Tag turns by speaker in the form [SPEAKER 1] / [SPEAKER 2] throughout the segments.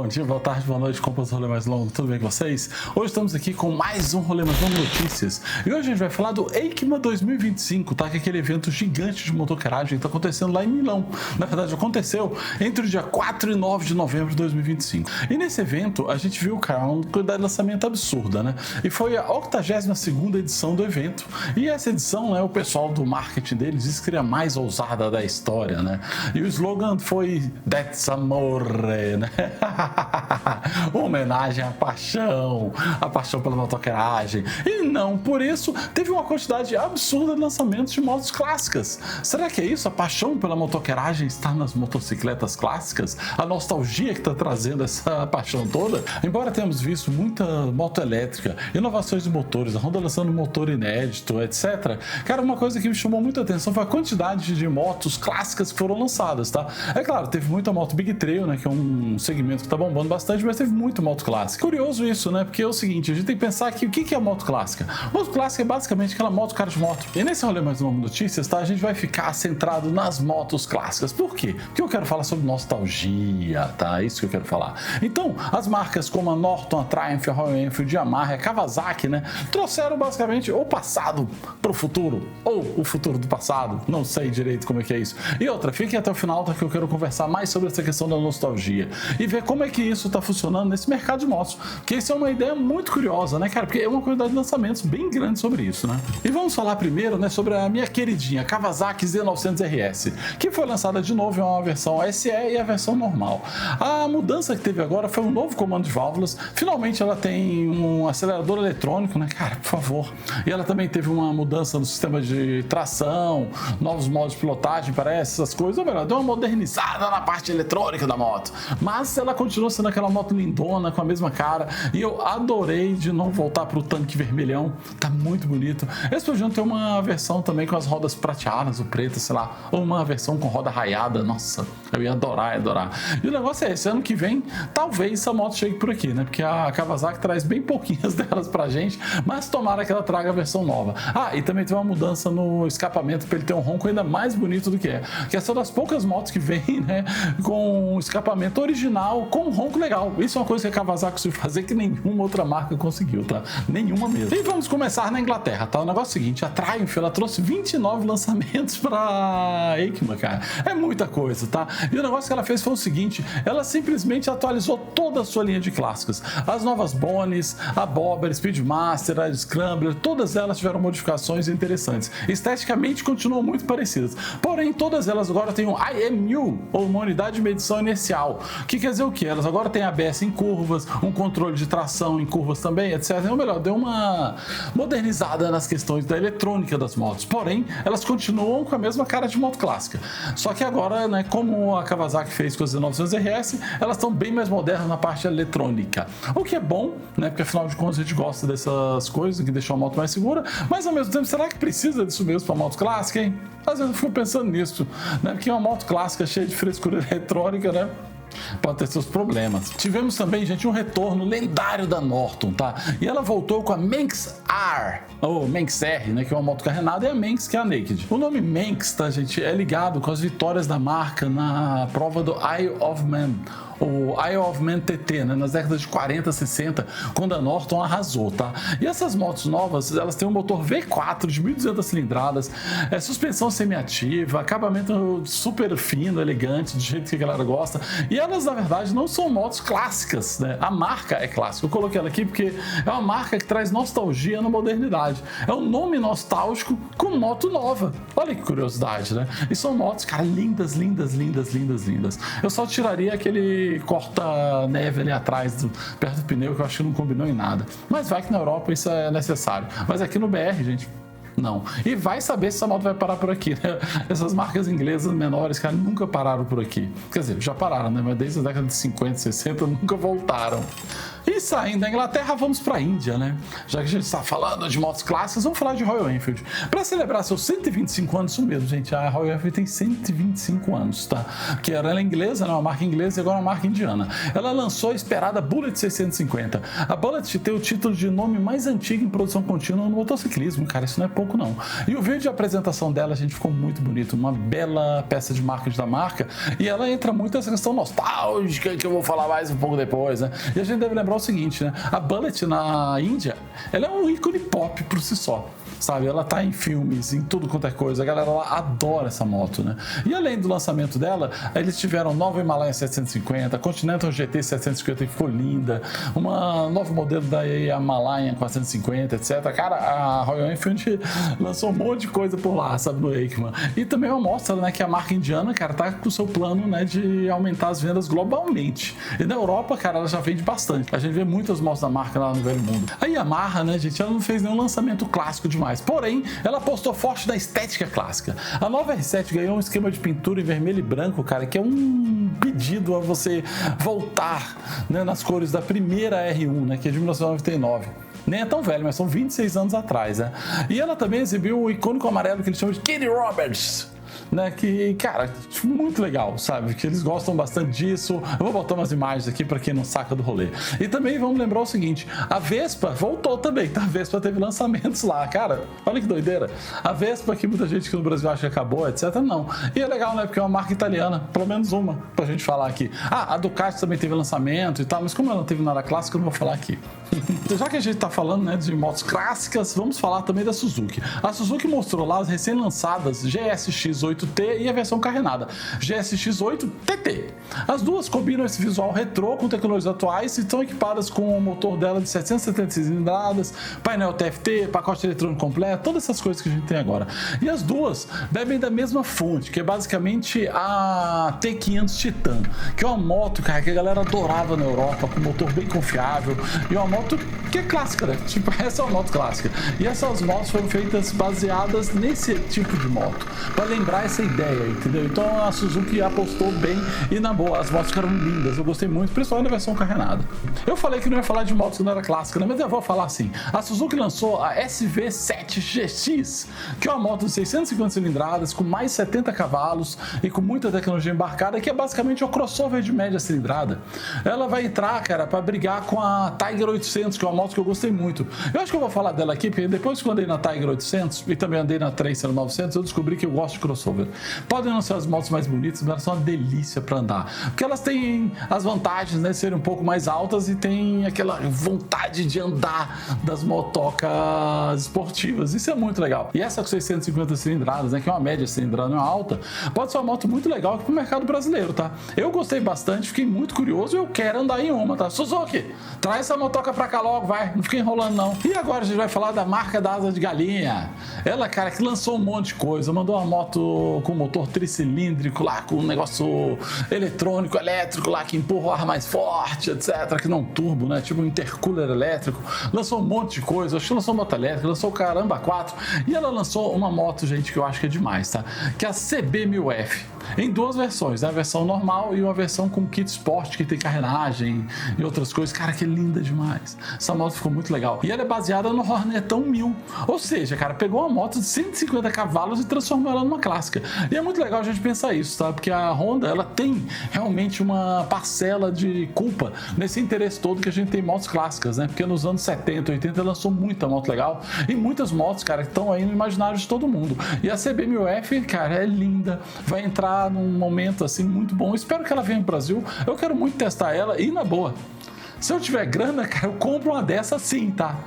[SPEAKER 1] Bom dia, boa tarde, boa noite, compas do Rolê Mais Longo, tudo bem com vocês? Hoje estamos aqui com mais um Rolê Mais Longo Notícias e hoje a gente vai falar do EICMA 2025, tá? Que é aquele evento gigante de motocaragem que está acontecendo lá em Milão. Na verdade, aconteceu entre o dia 4 e 9 de novembro de 2025. E nesse evento, a gente viu, cara, uma quantidade de lançamento absurda, né? E foi a 82ª edição do evento. E essa edição, né, o pessoal do marketing deles disse que seria a mais ousada da história, né? E o slogan foi That's Amore, né? Uma homenagem à paixão pela motocaragem. E não por isso teve uma quantidade absurda de lançamentos de motos clássicas. Será que é isso? A paixão pela motocaragem está nas motocicletas clássicas? A nostalgia que está trazendo essa paixão toda? Embora tenhamos visto muita moto elétrica, inovações de motores, a Honda lançando motor inédito, etc. Cara, uma coisa que me chamou muita atenção foi a quantidade de motos clássicas que foram lançadas, tá? É claro, teve muita moto Big Trail, né, que é um segmento que tá bombando bastante, mas teve muito moto clássica. Curioso isso, né? Porque é o seguinte, a gente tem que pensar que o que é a moto clássica? Moto clássica é basicamente aquela moto cara de moto. E nesse Rolê Mais Longo Notícias, tá? A gente vai ficar centrado nas motos clássicas. Por quê? Porque eu quero falar sobre nostalgia, tá? É isso que eu quero falar. Então, as marcas como a Norton, a Triumph, a Royal Enfield, a Yamaha, a Kawasaki, né, trouxeram basicamente o passado pro futuro, ou o futuro do passado, não sei direito como é que é isso. E outra, fiquem até o final, tá, que eu quero conversar mais sobre essa questão da nostalgia e ver como é que isso tá funcionando nesse mercado de motos, que isso é uma ideia muito curiosa, né, cara, porque é uma quantidade de lançamentos bem grande sobre isso, né. E vamos falar primeiro, né, sobre a minha queridinha Kawasaki Z900RS, que foi lançada de novo em uma versão SE e a versão normal. A mudança que teve agora foi um novo comando de válvulas, finalmente ela tem um acelerador eletrônico, né, cara, por favor. E ela também teve uma mudança no sistema de tração, novos modos de pilotagem, parece, essas coisas, ou melhor, deu uma modernizada na parte eletrônica da moto, mas ela continua sendo aquela moto lindona, com a mesma cara, e eu adorei de não voltar pro tanque vermelhão, tá muito bonito. Eles podiam ter uma versão também com as rodas prateadas, o preto, sei lá, ou uma versão com roda raiada, nossa, eu ia adorar. E o negócio é esse, ano que vem, talvez essa moto chegue por aqui, né, porque a Kawasaki traz bem pouquinhas delas pra gente, mas tomara que ela traga a versão nova. Ah, e também tem uma mudança no escapamento para ele ter um ronco ainda mais bonito do que é essa das poucas motos que vem, né, com um escapamento original, com um ronco legal. Isso é uma coisa que a Kawasaki conseguiu fazer que nenhuma outra marca conseguiu, tá? Nenhuma mesmo. E vamos começar na Inglaterra, tá? O negócio é o seguinte, a Triumph, ela trouxe 29 lançamentos pra EICMA, cara. É muita coisa, tá? E o negócio que ela fez foi o seguinte, ela simplesmente atualizou toda a sua linha de clássicos. As novas Bonis, a Bobber, Speedmaster, a Scrambler, todas elas tiveram modificações interessantes. Esteticamente continuam muito parecidas, porém todas elas agora têm um IMU, ou uma unidade de medição inercial, que quer dizer o que? Elas agora têm ABS em curvas, um controle de tração em curvas também, etc. Ou melhor, deu uma modernizada nas questões da eletrônica das motos, porém elas continuam com a mesma cara de moto clássica, só que agora, né, como a Kawasaki fez com as Z900RS, elas estão bem mais modernas na parte eletrônica, o que é bom, né, porque afinal de contas a gente gosta dessas coisas que deixam a moto mais segura, mas ao mesmo tempo, será que precisa disso mesmo para moto clássica, hein? Às vezes eu fico pensando nisso, né, porque uma moto clássica cheia de frescura eletrônica, né, pode ter seus problemas. Tivemos também, gente, um retorno lendário da Norton, tá? E ela voltou com a Manx R, ou Manx R, né? Que é uma moto carenada, e a Manx, que é a Naked. O nome Manx, tá, gente? É ligado com as vitórias da marca na prova do Isle of Man, o Isle of Man TT, né, nas décadas de 40, 60, quando a Norton arrasou, tá? E essas motos novas, elas têm um motor V4 de 1.200 cilindradas, suspensão semiativa, acabamento super fino, elegante, do jeito que a galera gosta, e elas, na verdade, não são motos clássicas, né? A marca é clássica. Eu coloquei ela aqui porque é uma marca que traz nostalgia na modernidade. É um nome nostálgico com moto nova. Olha que curiosidade, né? E são motos, cara, lindas. Eu só tiraria aquele corta-neve ali atrás, perto do pneu, que eu acho que não combinou em nada. Mas vai que na Europa isso é necessário. Mas aqui no BR, gente, não. E vai saber se essa moto vai parar por aqui, né? Essas marcas inglesas menores, cara, nunca pararam por aqui. Quer dizer, já pararam, né? Mas desde a década de 50, 60 nunca voltaram. E saindo da Inglaterra, vamos para a Índia, né? Já que a gente está falando de motos clássicas, vamos falar de Royal Enfield. Para celebrar seus 125 anos, isso mesmo, gente, a Royal Enfield tem 125 anos, tá? Que ela é inglesa, né? Uma marca inglesa e agora uma marca indiana. Ela lançou a esperada Bullet 650. A Bullet tem o título de nome mais antigo em produção contínua no motociclismo, cara, isso não é pouco não. E o vídeo de apresentação dela, gente, ficou muito bonito, uma bela peça de marketing da marca, e ela entra muito nessa questão nostálgica, que eu vou falar mais um pouco depois, né? E a gente deve lembrar o seguinte, né? A Bullet na Índia, ela é um ícone pop por si só, sabe? Ela tá em filmes, em tudo quanto é coisa, a galera lá adora essa moto, né? E além do lançamento dela, eles tiveram nova Himalaia 750, Continental GT 750 que ficou linda, uma nova modelo da Himalaia 450, etc. Cara, a Royal Enfield lançou um monte de coisa por lá, sabe, no EICMA. E também é uma mostra, né, que a marca indiana, cara, tá com o seu plano, né, de aumentar as vendas globalmente. E na Europa, cara, ela já vende bastante. A gente vê muitas motos da marca lá no Velho Mundo. A Yamaha, né, gente, ela não fez nenhum lançamento clássico demais. Porém, ela apostou forte na estética clássica. A nova R7 ganhou um esquema de pintura em vermelho e branco, cara, que é um pedido a você voltar, né, nas cores da primeira R1, né, que é de 1999. Nem é tão velho, mas são 26 anos atrás, né? E ela também exibiu o icônico amarelo que eles chamam de Katie Roberts, né, que, cara, muito legal, sabe, que eles gostam bastante disso. Eu vou botar umas imagens aqui para quem não saca do rolê. E também vamos lembrar o seguinte, a Vespa voltou também, tá? A Vespa teve lançamentos lá, cara, olha que doideira. A Vespa, que muita gente aqui no Brasil acha que acabou, etc, não. E é legal, né, porque é uma marca italiana, pelo menos uma, pra gente falar aqui. Ah, a Ducati também teve lançamento e tal, mas como ela não teve nada clássico, eu não vou falar aqui. Já que a gente tá falando, né, de motos clássicas, vamos falar também da Suzuki. A Suzuki mostrou lá as recém-lançadas GSX 8T e a versão carenada GSX 8TT. As duas combinam esse visual retrô com tecnologias atuais e estão equipadas com o motor dela de 776 cilindradas, painel TFT, pacote eletrônico completo, todas essas coisas que a gente tem agora. E as duas bebem da mesma fonte, que é basicamente a T500 Titan, que é uma moto, cara, que a galera adorava na Europa, com motor bem confiável e uma moto que é clássica, né? Tipo, essa é uma moto clássica. E essas motos foram feitas baseadas nesse tipo de moto, para lembrar essa ideia, entendeu? Então a Suzuki apostou bem e, na boa, as motos ficaram lindas. Eu gostei muito, principalmente da versão carenada. Eu falei que não ia falar de motos que não era clássica, né? Mas eu vou falar assim. A Suzuki lançou a SV7GX, que é uma moto de 650 cilindradas, com mais 70 cavalos e com muita tecnologia embarcada, que é basicamente um crossover de média cilindrada. Ela vai entrar, cara, para brigar com a Tiger 800, que é uma moto que eu gostei muito. Eu acho que eu vou falar dela aqui, porque depois que eu andei na Tiger 800 e também andei na Tracer 900, eu descobri que eu gosto de crossover. Podem não ser as motos mais bonitas, mas elas são uma delícia para andar. Porque elas têm as vantagens, né, de serem um pouco mais altas e tem aquela vontade de andar das motocas esportivas. Isso é muito legal. E essa com 650 cilindradas, né, que é uma média cilindrada, não é alta, pode ser uma moto muito legal aqui pro mercado brasileiro, tá? Eu gostei bastante, fiquei muito curioso e eu quero andar em uma, tá? Suzuki, traz essa motoca pra cá logo, vai. Não fica enrolando, não. E agora a gente vai falar da marca da Asa de Galinha. Ela, cara, que lançou um monte de coisa. Mandou uma moto com motor tricilíndrico lá, com um negócio eletrônico, elétrico lá, que empurra o ar mais forte, etc. Que não turbo, né? Tipo um intercooler elétrico. Lançou um monte de coisa. Acho que lançou moto elétrica, lançou o Caramba 4. E ela lançou uma moto, gente, que eu acho que é demais, tá? Que é a CB1000F. Em duas versões, né? A versão normal e uma versão com kit Sport, que tem carenagem e outras coisas. Cara, que linda demais. Essa moto ficou muito legal. E ela é baseada no Hornetão 1000. Ou seja, cara, pegou uma moto de 150 cavalos e transformou ela numa clássica. E é muito legal a gente pensar isso, tá? Porque a Honda, ela tem realmente uma parcela de culpa nesse interesse todo que a gente tem em motos clássicas, né? Porque nos anos 70, 80 ela lançou muita moto legal e muitas motos, cara, que estão aí no imaginário de todo mundo. E a CB1000F, cara, é linda. Vai entrar num momento assim muito bom. Espero que ela venha pro Brasil. Eu quero muito testar ela e, na boa, se eu tiver grana, cara, eu compro uma dessa sim, tá?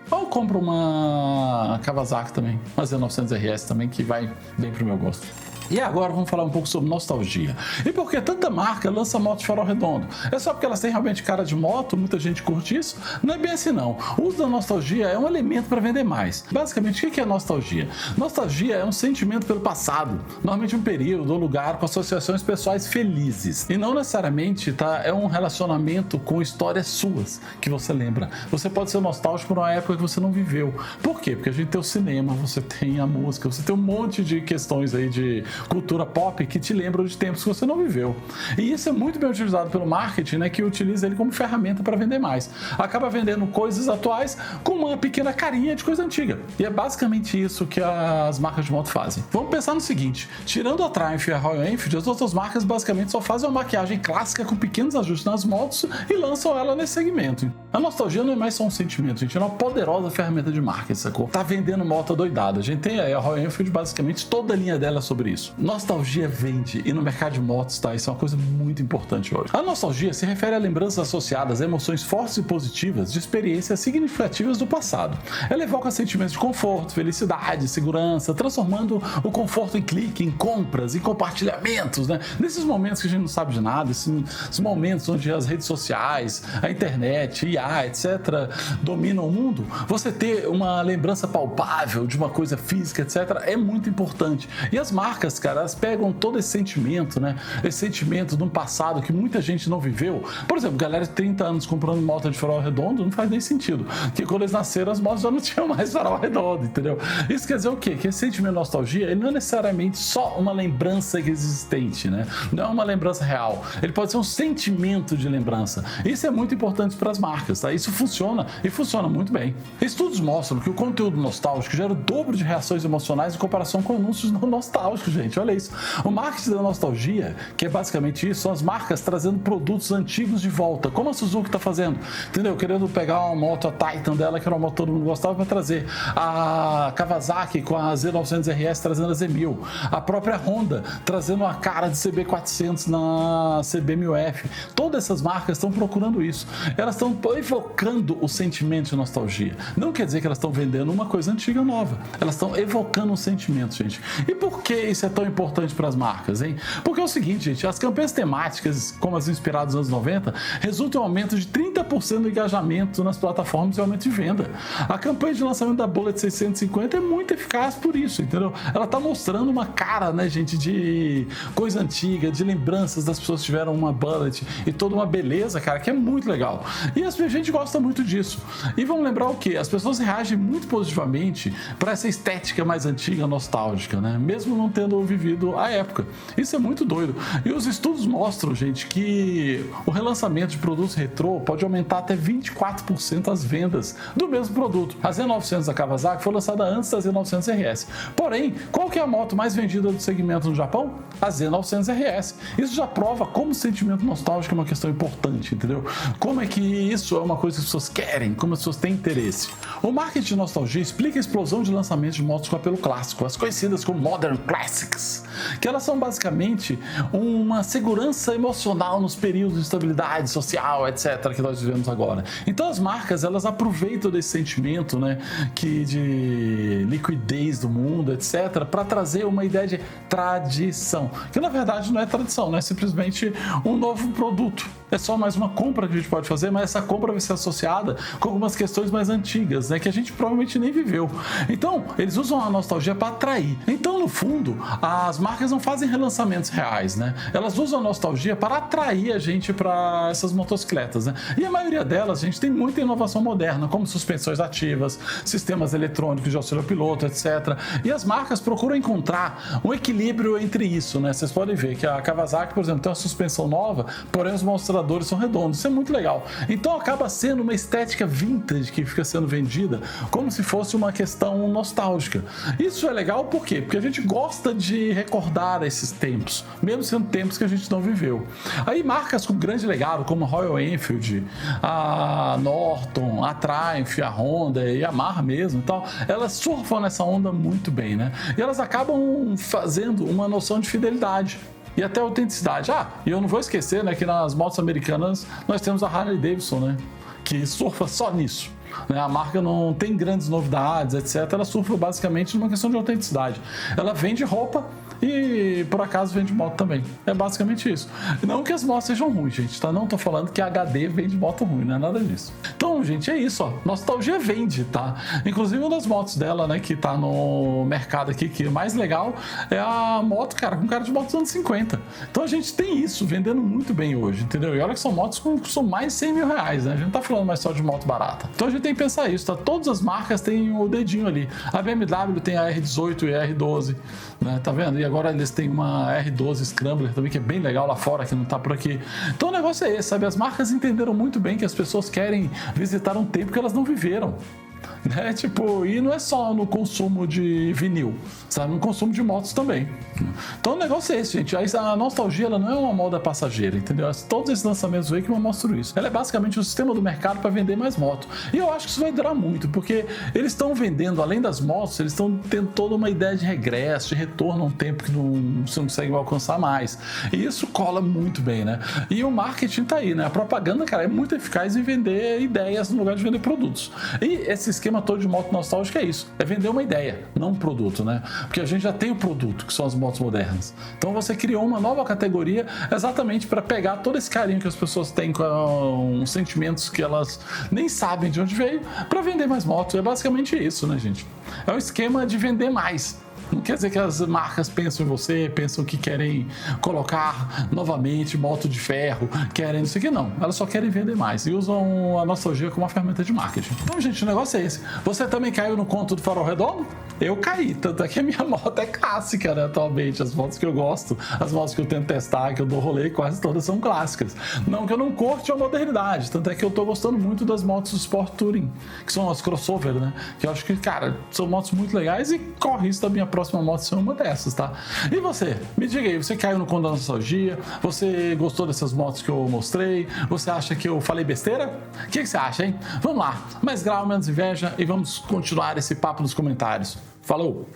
[SPEAKER 1] Ou eu compro uma Kawasaki também, uma Z900RS também, que vai bem pro meu gosto. E agora vamos falar um pouco sobre nostalgia. E por que tanta marca lança moto de farol redondo? É só porque elas têm realmente cara de moto? Muita gente curte isso? Não é bem assim não. O uso da nostalgia é um elemento para vender mais. Basicamente, o que é nostalgia? Nostalgia é um sentimento pelo passado, normalmente um período ou lugar com associações pessoais felizes. E não necessariamente, tá? É um relacionamento com histórias suas que você lembra. Você pode ser nostálgico por uma época que você não viveu. Por quê? Porque a gente tem o cinema, você tem a música, você tem um monte de questões aí de cultura pop que te lembram de tempos que você não viveu. E isso é muito bem utilizado pelo marketing, né, que utiliza ele como ferramenta para vender mais. Acaba vendendo coisas atuais com uma pequena carinha de coisa antiga. E é basicamente isso que as marcas de moto fazem. Vamos pensar no seguinte, tirando a Triumph e a Royal Enfield, as outras marcas basicamente só fazem uma maquiagem clássica com pequenos ajustes nas motos e lançam ela nesse segmento. A nostalgia não é mais só um sentimento, gente, é uma poderosa ferramenta de marketing, sacou? Tá vendendo moto adoidada. A gente tem aí a Royal Enfield, basicamente toda a linha dela é sobre isso. Nostalgia vende, e no mercado de motos, tá? Isso é uma coisa muito importante hoje. A nostalgia se refere a lembranças associadas a emoções fortes e positivas de experiências significativas do passado. Ela evoca sentimentos de conforto, felicidade, segurança, transformando o conforto em clique, em compras, em compartilhamentos, né? Nesses momentos que a gente não sabe de nada, esses momentos onde as redes sociais, a internet, IA, etc., dominam o mundo, você ter uma lembrança palpável de uma coisa física, etc., é muito importante. E as marcas, cara, elas pegam todo esse sentimento, né? Esse sentimento de um passado que muita gente não viveu. Por exemplo, galera de 30 anos comprando moto de farol redondo, não faz nem sentido. Porque quando eles nasceram, as motos já não tinham mais farol redondo, entendeu? Isso quer dizer o quê? Que esse sentimento de nostalgia, ele não é necessariamente só uma lembrança existente, né? Não é uma lembrança real. Ele pode ser um sentimento de lembrança. Isso é muito importante para as marcas, tá? Isso funciona e funciona muito bem. Estudos mostram que o conteúdo nostálgico gera o dobro de reações emocionais em comparação com anúncios não nostálgicos, gente. Olha isso. O marketing da nostalgia, que é basicamente isso, são as marcas trazendo produtos antigos de volta, como a Suzuki está fazendo, entendeu? Querendo pegar uma moto, a Titan dela, que era uma moto que todo mundo gostava, para trazer. A Kawasaki com a Z900RS trazendo a Z1000. A própria Honda trazendo a cara de CB400 na CB1000F. Todas essas marcas estão procurando isso. Elas estão evocando o sentimento de nostalgia. Não quer dizer que elas estão vendendo uma coisa antiga nova. Elas estão evocando um sentimento, gente. E por que isso é tão importante para as marcas, hein? Porque é o seguinte, gente, as campanhas temáticas, como as inspiradas nos anos 90, resultam em um aumento de 30% do engajamento nas plataformas e aumento de venda. A campanha de lançamento da Bullet 650 é muito eficaz por isso, entendeu? Ela tá mostrando uma cara, né, gente, de coisa antiga, de lembranças das pessoas que tiveram uma Bullet e toda uma beleza, cara, que é muito legal. E a gente gosta muito disso. E vamos lembrar o quê? As pessoas reagem muito positivamente para essa estética mais antiga, nostálgica, né? Mesmo não tendo vivido a época. Isso é muito doido. E os estudos mostram, gente, que o relançamento de produtos retrô pode aumentar até 24% as vendas do mesmo produto. A Z900 da Kawasaki foi lançada antes da Z900RS. Porém, qual que é a moto mais vendida do segmento no Japão? A Z900RS. Isso já prova como o sentimento nostálgico é uma questão importante, entendeu? Como é que isso é uma coisa que as pessoas querem, como as pessoas têm interesse. O marketing de nostalgia explica a explosão de lançamentos de motos com apelo clássico, as conhecidas como Modern Classics, que elas são basicamente uma segurança emocional nos períodos de estabilidade social, etc., que nós vivemos agora. Então as marcas, elas aproveitam desse sentimento, né, de liquidez do mundo, etc., para trazer uma ideia de tradição, que na verdade não é tradição, não é simplesmente um novo produto. É só mais uma compra que a gente pode fazer, mas essa compra vai ser associada com algumas questões mais antigas, né, que a gente provavelmente nem viveu. Então, eles usam a nostalgia para atrair. Então, no fundo, as marcas não fazem relançamentos reais, né? Elas usam a nostalgia para atrair a gente para essas motocicletas, né? E a maioria delas, a gente tem muita inovação moderna, como suspensões ativas, sistemas eletrônicos de auxílio ao piloto, etc. E as marcas procuram encontrar um equilíbrio entre isso, né? Vocês podem ver que a Kawasaki, por exemplo, tem uma suspensão nova, porém os mostradores são redondos. Isso é muito legal. Então acaba sendo uma estética vintage que fica sendo vendida como se fosse uma questão nostálgica. Isso é legal por quê? Porque a gente gosta de recordar esses tempos, mesmo sendo tempos que a gente não viveu. Aí marcas com grande legado, como a Royal Enfield, a Norton, a Triumph, a Honda e a Yamaha mesmo e tal, elas surfam nessa onda muito bem, né? E elas acabam fazendo uma noção de fidelidade e até autenticidade. E eu não vou esquecer, né, que nas motos americanas nós temos a Harley Davidson, né, que surfa só nisso. A marca não tem grandes novidades, etc. Ela surfa basicamente numa questão de autenticidade. Ela vende roupa e por acaso vende moto também. É basicamente isso. Não que as motos sejam ruins, gente, tá? Não tô falando que a HD vende moto ruim, não é nada disso. Então, gente, é isso, ó. Nostalgia vende, tá? Inclusive uma das motos dela, né, que tá no mercado aqui, que é mais legal, é a moto, cara, com cara de moto dos anos 50. Então a gente tem isso vendendo muito bem hoje, entendeu? E olha que são motos que custam mais de 100 mil reais, né? A gente não tá falando mais só de moto barata. Então a gente tem que pensar isso, tá? Todas as marcas têm o dedinho ali. A BMW tem a R18 e a R12, né? Tá vendo? E agora eles têm uma R12 Scrambler também, que é bem legal lá fora, que não tá por aqui. Então o negócio é esse, sabe? As marcas entenderam muito bem que as pessoas querem visitar um tempo que elas não viveram. Né? Tipo, e não é só no consumo de vinil, sabe? No consumo de motos também. Então o negócio é esse, gente. A nostalgia, ela não é uma moda passageira, entendeu? Todos esses lançamentos aí que mostram isso. Ela é basicamente o sistema do mercado para vender mais moto. E eu acho que isso vai durar muito, porque eles estão vendendo, além das motos, eles estão tendo toda uma ideia de regresso, de retorno a um tempo que você não consegue alcançar mais. E isso cola muito bem, né? E o marketing tá aí, né? A propaganda, cara, é muito eficaz em vender ideias no lugar de vender produtos. E esse esquema todo de moto nostálgica é isso, é vender uma ideia, não um produto, né? Porque a gente já tem o produto, que são as motos modernas. Então você criou uma nova categoria exatamente para pegar todo esse carinho que as pessoas têm com sentimentos que elas nem sabem de onde veio, para vender mais motos. É basicamente isso, né, gente? É um esquema de vender mais. Não quer dizer que as marcas pensam em você, pensam que querem colocar novamente moto de ferro, querem isso aqui, não. Elas só querem vender mais e usam a nostalgia como uma ferramenta de marketing. Então, gente, o negócio é esse. Você também caiu no conto do farol redondo? Eu caí, tanto é que a minha moto é clássica, né, atualmente. As motos que eu gosto, as motos que eu tento testar, que eu dou rolê, quase todas são clássicas. Não que eu não curte a modernidade, tanto é que eu tô gostando muito das motos Sport Touring, que são as crossover, né, que eu acho que, cara, são motos muito legais e corre isso da minha próxima moto ser uma dessas, tá? E você? Me diga aí, você caiu no conto da nostalgia? Você gostou dessas motos que eu mostrei? Você acha que eu falei besteira? O que você acha, hein? Vamos lá, mais grau, menos inveja e vamos continuar esse papo nos comentários. Falou!